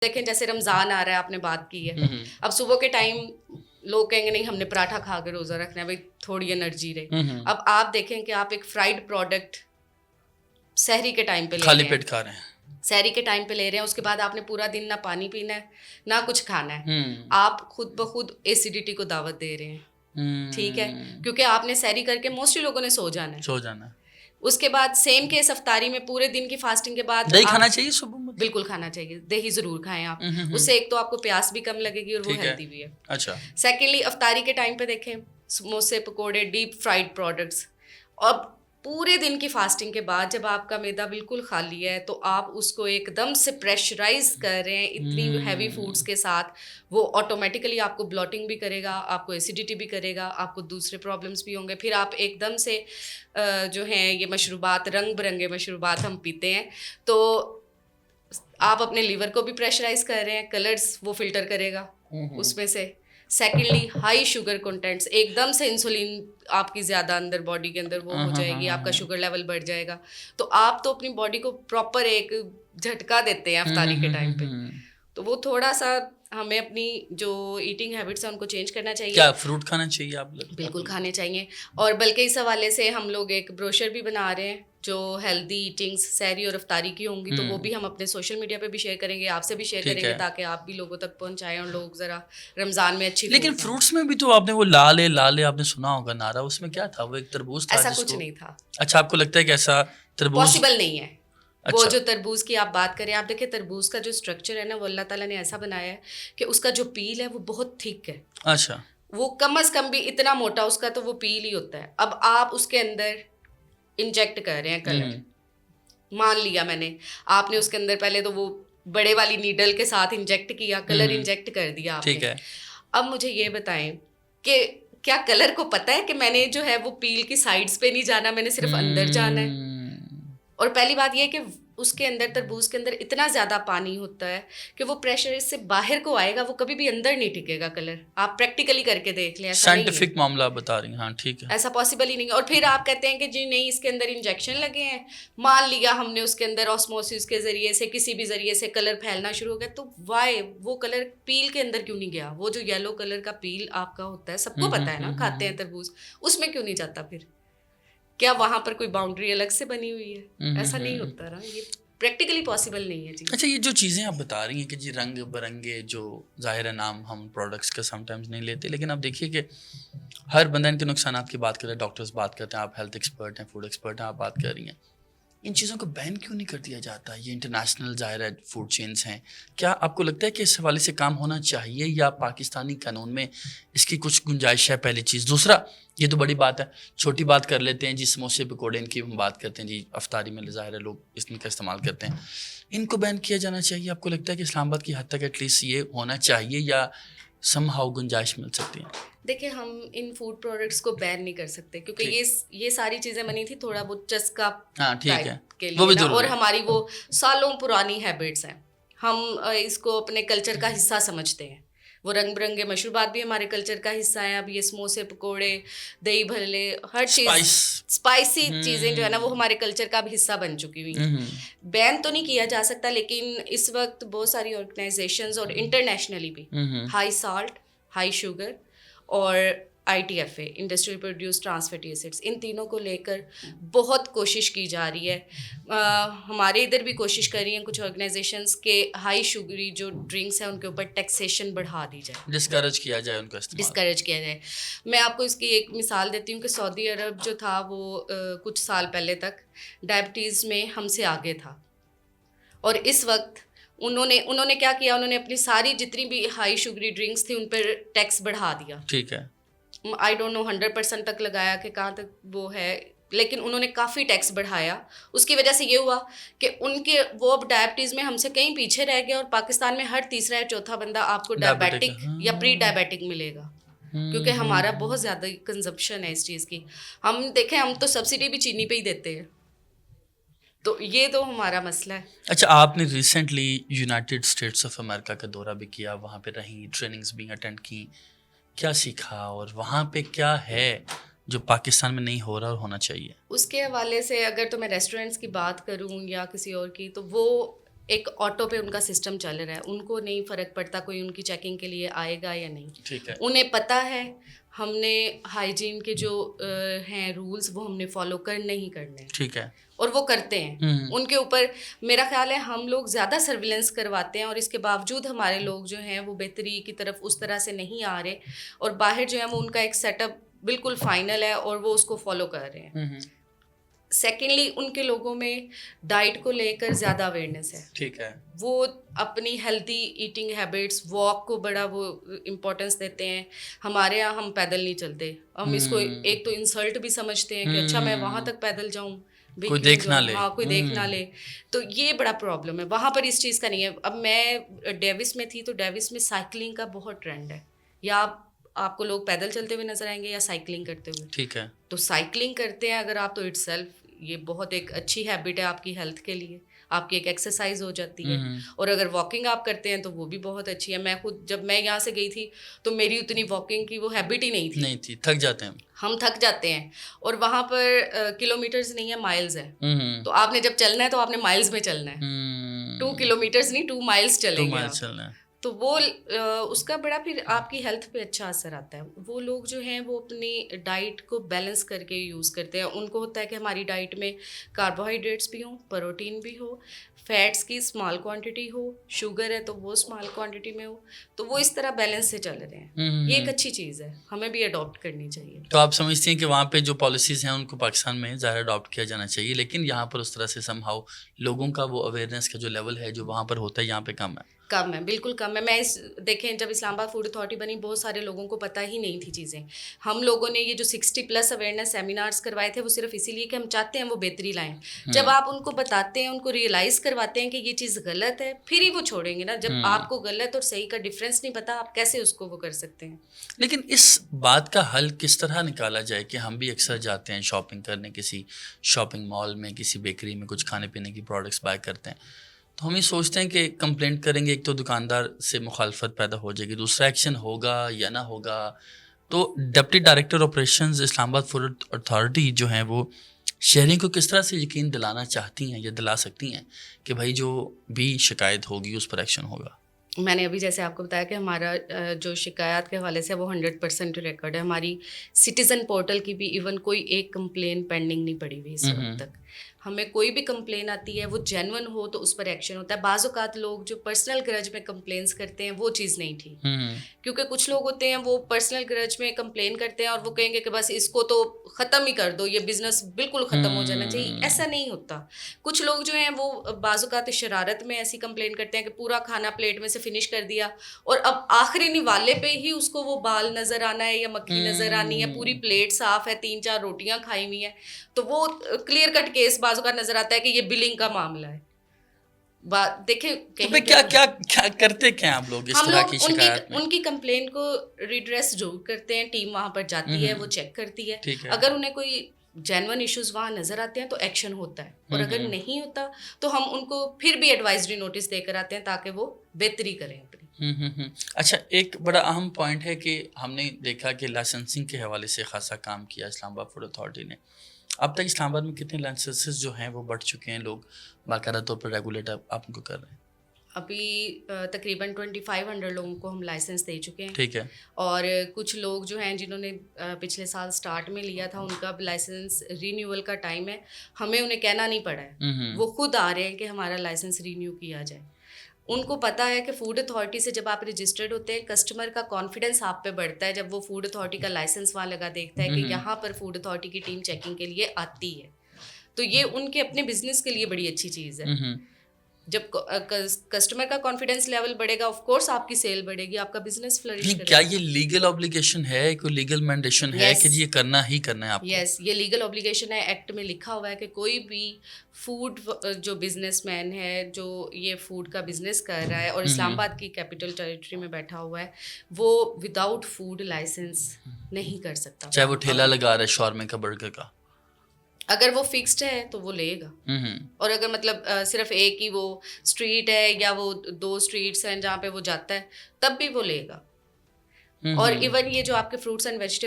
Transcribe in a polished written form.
دیکھیں جیسے رمضان آ رہا ہے، آپ نے بات کی ہے، اب صبح کے ٹائم لوگ کہیں گے نہیں ہم نے پراٹھا کھا کے روزہ رکھنا ہے بھائی تھوڑی انرجی رہے. اب آپ دیکھیں کہ آپ ایک فرائیڈ پروڈکٹ سحری کے ٹائم پہ لے خالی رہے پیٹ ہیں، کھا رہے ہیں، سحری کے ٹائم پہ لے رہے ہیں، اس کے بعد آپ نے پورا دن نہ پانی پینا ہے نہ کچھ کھانا ہے، آپ خود بخود ایسیڈیٹی کو دعوت دے رہے ہیں. ٹھیک ہے، کیونکہ آپ نے سحری کر کے موسٹلی لوگوں نے سو جانا ہے. اس کے بعد سیم کیس افطاری میں پورے دن کی فاسٹنگ کے بعد دہی کھانا چاہیے صبح میں؟ بالکل کھانا چاہیے، دہی ضرور کھائیں آپ، اس سے ایک تو آپ کو پیاس بھی کم لگے گی اور وہ ہیلدی بھی ہے. اچھا. سیکنڈلی افطاری کے ٹائم پہ دیکھیں سموسے پکوڑے ڈیپ فرائیڈ پروڈکٹس. اب پورے دن کی فاسٹنگ کے بعد جب آپ کا معدہ بالکل خالی ہے تو آپ اس کو ایک دم سے پریشرائز کر رہے ہیں اتنی ہیوی فوڈس کے ساتھ، وہ آٹومیٹیکلی آپ کو بلاٹنگ بھی کرے گا، آپ کو ایسیڈیٹی بھی کرے گا، آپ کو دوسرے پرابلمس بھی ہوں گے. پھر آپ ایک دم سے جو ہیں یہ مشروبات رنگ برنگے مشروبات ہم پیتے ہیں تو آپ اپنے لیور کو بھی پریشرائز کر رہے ہیں، کلرز وہ فلٹر کرے گا اس میں سے. سیکنڈلی ہائی شوگر کنٹینٹس، ایک دم سے انسولین آپ کی زیادہ اندر باڈی کے اندر وہ ہو جائے گی، آپ کا شوگر لیول بڑھ جائے گا. تو آپ تو اپنی باڈی کو پراپر ایک جھٹکا دیتے ہیں افطاری کے ٹائم پہ. تو وہ تھوڑا سا ہمیں اپنی جو ایٹنگ ہیبٹس ہیں ان کو چینج کرنا چاہیے. کیا فروٹ کھانا چاہیے آپ لوگ؟ بالکل کھانے چاہیے، اور بلکہ اس حوالے سے ہم لوگ ایک بروشر بھی بنا رہے ہیں جو ہیلدی ایٹنگس سحری اور افطاری کی ہوں گی، تو وہ بھی ہم اپنے سوشل میڈیا پہ بھی شیئر کریں گے، آپ سے بھی شیئر کریں گے تاکہ آپ بھی لوگوں تک پہنچائیں اور لوگ ذرا رمضان میں اچھی. لیکن فروٹس میں بھی تو آپ نے وہ لال ہے آپ نے سنا ہوگا نعرہ، اس میں کیا تھا؟ وہ ایک تربوز تھا. ایسا کچھ نہیں تھا. اچھا، آپ کو لگتا ہے کہ ایسا تربوز پاسبل نہیں ہے؟ وہ جو تربوز کی آپ بات کریں، آپ دیکھیں تربوز کا جو اسٹرکچر ہے نا وہ اللہ تعالیٰ نے ایسا بنایا ہے کہ اس کا جو پیل ہے وہ بہت تھک ہے. اچھا، وہ کم از کم بھی اتنا موٹا اس کا تو وہ پیل ہی ہوتا ہے. اب آپ اس کے اندر انجیکٹ کر رہے ہیں کلر، مان لیا میں نے، آپ نے اس کے اندر پہلے تو وہ بڑے والی نیڈل کے ساتھ انجیکٹ کیا، کلر انجیکٹ کر دیا آپ نے. اب مجھے یہ بتائیں کہ کیا کلر کو پتہ ہے کہ میں نے جو ہے وہ پیل کی سائڈز پہ نہیں جانا، میں نے صرف اندر جانا ہے؟ اور پہلی بات یہ کہ اس کے اندر تربوز کے اندر اتنا زیادہ پانی ہوتا ہے کہ وہ پریشر اس سے باہر کو آئے گا، وہ کبھی بھی اندر نہیں ٹکے گا کلر. آپ پریکٹیکلی کر کے دیکھ لیں، سائنٹیفک معاملہ بتا رہی ہیں. ہاں ٹھیک ہے، ایسا پاسبل ہی نہیں ہے. اور پھر آپ کہتے ہیں کہ جی نہیں اس کے اندر انجیکشن لگے ہیں، مان لیا ہم نے اس کے اندر آسموسس کے ذریعے سے کسی بھی ذریعے سے کلر پھیلنا شروع ہو گیا، تو وائی وہ کلر پیل کے اندر کیوں نہیں گیا؟ وہ جو یلو کلر کا پیل آپ کا ہوتا ہے، سب کو پتہ ہے نا، کھاتے ہیں تربوز، اس میں کیوں نہیں جاتا؟ پھر کیا وہاں پر کوئی باؤنڈری الگ سے بنی ہوئی ہے؟ ایسا نہیں ہوتا نا، یہ پریکٹیکلی پاسبل نہیں ہے. جی اچھا، یہ جو چیزیں آپ بتا رہی ہیں کہ جی رنگ برنگے، جو ظاہر نام ہم پروڈکٹس کا سم ٹائمز نہیں لیتے، لیکن آپ دیکھیے کہ ہر بندہ ان کے نقصانات کی بات کرتا ہے، ڈاکٹرز بات کرتے ہیں، آپ ہیلتھ ایکسپرٹ ہیں، فوڈ ایکسپرٹ ہیں، آپ بات کر رہی ہیں. ان چیزوں کو بین کیوں نہیں کر دیا جاتا؟ یہ انٹرنیشنل ظاہر ہے فوڈ چینز ہیں، کیا آپ کو لگتا ہے کہ اس حوالے سے کام ہونا چاہیے یا پاکستانی قانون میں اس کی کچھ گنجائش ہے؟ پہلی چیز. دوسرا، یہ تو بڑی بات ہے، چھوٹی بات کر لیتے ہیں جی سموسے پکوڑے، ان کی ہم بات کرتے ہیں جی افطاری میں ظاہر ہے لوگ اس کا استعمال کرتے ہیں، ان کو بین کیا جانا چاہیے؟ آپ کو لگتا ہے کہ اسلام آباد کی حد تک ایٹ لیسٹ یہ ہونا چاہیے یا سم ہاؤ گنجائش مل سکتی ہے؟ دیکھیں ہم ان فوڈ پروڈکٹس کو بین نہیں کر سکتے کیونکہ یہ ساری چیزیں بنی تھی تھوڑا بہت چسکا ٹائپ کے لیے نا، اور ہماری وہ سالوں پرانی ہیبٹس ہیں، ہم اس کو اپنے کلچر کا حصہ سمجھتے ہیں. وہ رنگ برنگے مشروبات بھی ہمارے کلچر کا حصہ ہیں. اب یہ سموسے پکوڑے دہی بھلے ہر چیز اسپائسی چیزیں جو ہے نا وہ ہمارے کلچر کا بھی حصہ بن چکی ہوئی ہیں. بین تو نہیں کیا جا سکتا، لیکن اس وقت بہت ساری آرگنائزیشنز اور انٹرنیشنلی بھی ہائی سالٹ، ہائی شوگر اور ITFA industrial produce trans fatty acids, ان تینوں کو لے کر بہت کوشش کی جا رہی ہے. ہمارے ادھر بھی کوشش کر رہی ہیں کچھ آرگنائزیشنز کہ ہائی شوگری جو ڈرنکس ہیں ان کے اوپر ٹیکسیشن بڑھا دی جائے، ڈسکریج کیا جائے ان کا استعمال، ڈسکریج کیا جائے. میں آپ کو اس کی ایک مثال دیتی ہوں کہ سعودی عرب جو تھا وہ کچھ سال پہلے تک ڈائبٹیز میں ہم سے آگے تھا، اور اس وقت انہوں نے کیا کیا، انہوں نے اپنی ساری جتنی بھی ہائی شوگری ڈرنکس تھی ان پر ٹیکس بڑھا دیا. ٹھیک ہے، آئی ڈونٹ نو 100% تک لگایا کہ کہاں تک وہ ہے، لیکن انہوں نے کافی ٹیکس بڑھایا. اس کی وجہ سے یہ ہوا کہ ان کے وہ اب ڈائبٹیز میں ہم سے کہیں پیچھے رہ گیا، اور پاکستان میں ہر تیسرا یا چوتھا بندہ آپ کو ڈائبیٹک یا پری ڈائبیٹک ملے گا، کیونکہ ہمارا بہت زیادہ کنزمپشن ہے اس چیز کی. ہم دیکھیں ہم تو سبسڈی بھی چینی پہ ہی دیتے ہیں، تو یہ تو ہمارا مسئلہ ہے. اچھا، آپ نے recently United States of America کا دورہ بھی کیا، وہاں پہ رہیں، ٹریننگز بھی اٹینڈ کی، کیا سیکھا اور وہاں پہ کیا ہے جو پاکستان میں نہیں ہو رہا اور ہونا چاہیے؟ اس کے حوالے سے اگر تو میں ریسٹورینٹس کی بات کروں یا کسی اور کی، تو وہ ایک آٹو پہ ان کا سسٹم چل رہا ہے, ان کو نہیں فرق پڑتا کوئی ان کی چیکنگ کے لیے آئے گا یا نہیں. ٹھیک ہے, انہیں پتہ ہے ہم نے ہائیجین کے جو ہیں رولز وہ ہم نے فالو کرنے ہی کرنے ہیں. ٹھیک ہے, اور وہ کرتے ہیں. ان کے اوپر میرا خیال ہے ہم لوگ زیادہ سرویلنس کرواتے ہیں, اور اس کے باوجود ہمارے لوگ جو ہیں وہ بہتری کی طرف اس طرح سے نہیں آ رہے, اور باہر جو ہے وہ ان کا ایک سیٹ اپ بالکل فائنل ہے اور وہ اس کو فالو کر رہے ہیں. سیکنڈلی ان کے لوگوں میں ڈائٹ کو لے کر زیادہ اویئرنیس ہے. ٹھیک ہے, وہ اپنی ہیلدی ایٹنگ ہیبٹس, واک کو بڑا وہ امپورٹنس دیتے ہیں. ہمارے یہاں ہم پیدل نہیں چلتے, ہم اس کو ایک تو انسلٹ بھی سمجھتے ہیں کہ اچھا میں وہاں تک پیدل جاؤں, کوئی دیکھ نہ لے. ہاں کوئی دیکھ نہ لے. تو یہ بڑا پرابلم ہے, وہاں پر اس چیز کا نہیں ہے. اب میں ڈیوس میں تھی تو ڈیوس میں سائیکلنگ کا بہت ٹرینڈ ہے. یا آپ کو لوگ پیدل چلتے ہوئے نظر آئیں گے یا سائیکلنگ کرتے ہوئے. ٹھیک ہے, تو سائیکلنگ کرتے ہیں اگر آپ, تو اٹس سیلف یہ بہت ایک اچھی ہیبٹ ہے آپ کی ہیلتھ کے لیے, آپ کی ایک ایکسرسائز ہو جاتی ہے. اور اگر واکنگ آپ کرتے ہیں تو وہ بھی بہت اچھی ہے. میں خود جب میں یہاں سے گئی تھی تو میری اتنی واکنگ کی وہ ہیبٹ ہی نہیں تھی, تھک جاتے ہیں ہم تھک جاتے ہیں. اور وہاں پر کلو میٹرز نہیں ہے, مائلز ہے. تو آپ نے جب چلنا ہے تو آپ نے مائلز میں چلنا ہے, 2 کلو میٹرز نہیں 2 مائلز چلیں گے آپ. تو وہ اس کا بڑا پھر آپ کی ہیلتھ پہ اچھا اثر آتا ہے. وہ لوگ جو ہیں وہ اپنی ڈائٹ کو بیلنس کر کے یوز کرتے ہیں. ان کو ہوتا ہے کہ ہماری ڈائٹ میں کاربوہائیڈریٹس بھی ہوں, پروٹین بھی ہو, فیٹس کی اسمال کوانٹٹی ہو, شوگر ہے تو وہ اسمال کوانٹٹی میں ہو. تو وہ اس طرح بیلنس سے چل رہے ہیں. یہ ایک اچھی چیز ہے, ہمیں بھی اڈاپٹ کرنی چاہیے. تو آپ سمجھتے ہیں کہ وہاں پہ جو پالیسیز ہیں ان کو پاکستان میں ظاہر اڈاپٹ کیا جانا چاہیے, لیکن یہاں پر اس طرح سے سم ہاؤ لوگوں کا وہ اویئرنیس کا جو لیول ہے جو وہاں پر ہوتا ہے یہاں پہ کم ہے. کم ہے, بالکل کم ہے. میں دیکھیں جب اسلام آباد فوڈ اتھارٹی بنی بہت سارے لوگوں کو پتہ ہی نہیں تھی چیزیں. ہم لوگوں نے یہ جو 60+ اویئرنیس سیمینارز کروائے تھے وہ صرف اسی لیے کہ ہم چاہتے ہیں وہ بہتری لائیں. جب آپ ان کو بتاتے ہیں, ان کو ریئلائز کرواتے ہیں کہ یہ چیز غلط ہے, پھر ہی وہ چھوڑیں گے نا. جب آپ کو غلط اور صحیح کا ڈفرینس نہیں پتا, آپ کیسے اس کو وہ کر سکتے ہیں. لیکن اس بات کا حل کس طرح نکالا جائے کہ ہم بھی اکثر جاتے ہیں شاپنگ کرنے, کسی شاپنگ مال میں, کسی بیکری میں کچھ کھانے پینے کی پروڈکٹس بائی کرتے ہیں, تو ہم یہ سوچتے ہیں کہ کمپلینٹ کریں گے, ایک تو دکاندار سے مخالفت پیدا ہو جائے گی, دوسرا ایکشن ہوگا یا نہ ہوگا. تو ڈپٹی ڈائریکٹر آپریشنز اسلام آباد فوڈ اتھارٹی جو ہیں وہ شہریوں کو کس طرح سے یقین دلانا چاہتی ہیں یا دلا سکتی ہیں کہ بھائی جو بھی شکایت ہوگی اس پر ایکشن ہوگا. میں نے ابھی جیسے آپ کو بتایا کہ ہمارا جو شکایات کے حوالے سے وہ 100% ریکارڈ ہے. ہماری سٹیزن پورٹل کی بھی ایون کوئی ایک کمپلین پینڈنگ نہیں پڑی ہوئی اس وقت تک. ہمیں کوئی بھی کمپلین آتی ہے وہ جینون ہو تو اس پر ایکشن ہوتا ہے. بعض اوقات لوگ جو پرسنل گرج میں کمپلینس کرتے ہیں وہ چیز نہیں تھی, کیونکہ کچھ لوگ ہوتے ہیں وہ پرسنل گرج میں کمپلین کرتے ہیں اور وہ کہیں گے کہ بس اس کو تو ختم ہی کر دو, یہ بزنس بالکل ختم ہو جانا چاہیے. ایسا نہیں ہوتا. کچھ لوگ جو ہیں وہ بعض اوقات شرارت میں ایسی کمپلین کرتے ہیں کہ پورا کھانا پلیٹ میں سے فنش کر دیا اور اب آخری نوالے پہ ہی اس کو وہ بال نظر آنا ہے یا مکھی نظر آنی ہے, پوری پلیٹ صاف ہے, 3-4 روٹیاں کھائی ہوئی ہیں. تو وہ کلیئر کٹ کیس بعض کا نظر آتا ہے کہ یہ بلنگ کا معاملہ ہے. دیکھیں کیا کرتے کیا آپ لوگ اس طرح کی شکایات میں؟ ان کی کمپلین کو ریڈریس ضرور کرتے ہیں, ٹیم وہاں پر جاتی ہے, وہ چیک کرتی ہے. اگر انہیں کوئی جینون ایشوز وہاں نظر آتے ہیں تو ایکشن ہوتا ہے, اور اگر نہیں ہوتا تو ہم ان کو پھر بھی ایڈوائزری نوٹس دے کر آتے ہیں تاکہ وہ بہتری کریں اپنی. اچھا, ایک بڑا اہم پوائنٹ ہے کہ ہم نے دیکھا کہ لائسنسنگ کے حوالے سے خاصا کام کیا اسلام آباد فوڈ اتھارٹی نے. اب تک اسلام آباد میں کتنے لائسنسز جو ہیں وہ بڑھ چکے ہیں, لوگ باقاعدہ طور پر ریگولیٹ آپ ان کو کر رہے ہیں؟ ابھی تقریباً 2500 لوگوں کو ہم لائسنس دے چکے ہیں. ٹھیک ہے. اور کچھ لوگ جو ہیں جنہوں نے پچھلے سال سٹارٹ میں لیا تھا ان کا اب لائسنس رینیول کا ٹائم ہے, ہمیں انہیں کہنا نہیں پڑا ہے, وہ خود آ رہے ہیں کہ ہمارا لائسنس رینیو کیا جائے. ان کو پتہ ہے کہ فوڈ اتھارٹی سے جب آپ رجسٹرڈ ہوتے ہیں کسٹمر کا کانفیڈنس آپ پہ بڑھتا ہے جب وہ فوڈ اتھارٹی کا لائسنس وہاں لگا دیکھتا ہے کہ یہاں پر فوڈ اتھارٹی کی ٹیم چیکنگ کے لیے آتی ہے. تو یہ ان کے اپنے بزنس کے لیے بڑی اچھی چیز ہے. جب کسٹمر کا کانفیڈنس لیول بڑھے گا آف کورس آپ کی سیل بڑھے گی, آپ کا بزنس فلرش کرے گا. کیا یہ لیگل اوبلیگیشن ہے, کوئی لیگل مینڈیشن ہے کہ یہ کرنا ہی کرنا ہے آپ کو؟ یس, یہ لیگل اوبلیگیشن ہے, ایکٹ میں لکھا ہوا ہے کہ کوئی بھی فوڈ جو بزنس مین ہے جو یہ فوڈ کا بزنس کر رہا ہے اور اسلام آباد کی کیپٹل ٹیریٹری میں بیٹھا ہوا ہے وہ وداؤٹ فوڈ لائسنس نہیں کر سکتا, چاہے وہ ٹھیلا لگا رہا ہے شاورما کا, برگر کا. اگر وہ فکسڈ ہے تو وہ لے گا, اور اگر مطلب صرف ایک ہی وہ اسٹریٹ ہے یا وہ 2 اسٹریٹس ہیں جہاں پہ وہ جاتا ہے تب بھی وہ لے گا. اور ایون یہ جو آپ کے فروٹس اینڈ ویجیٹیبل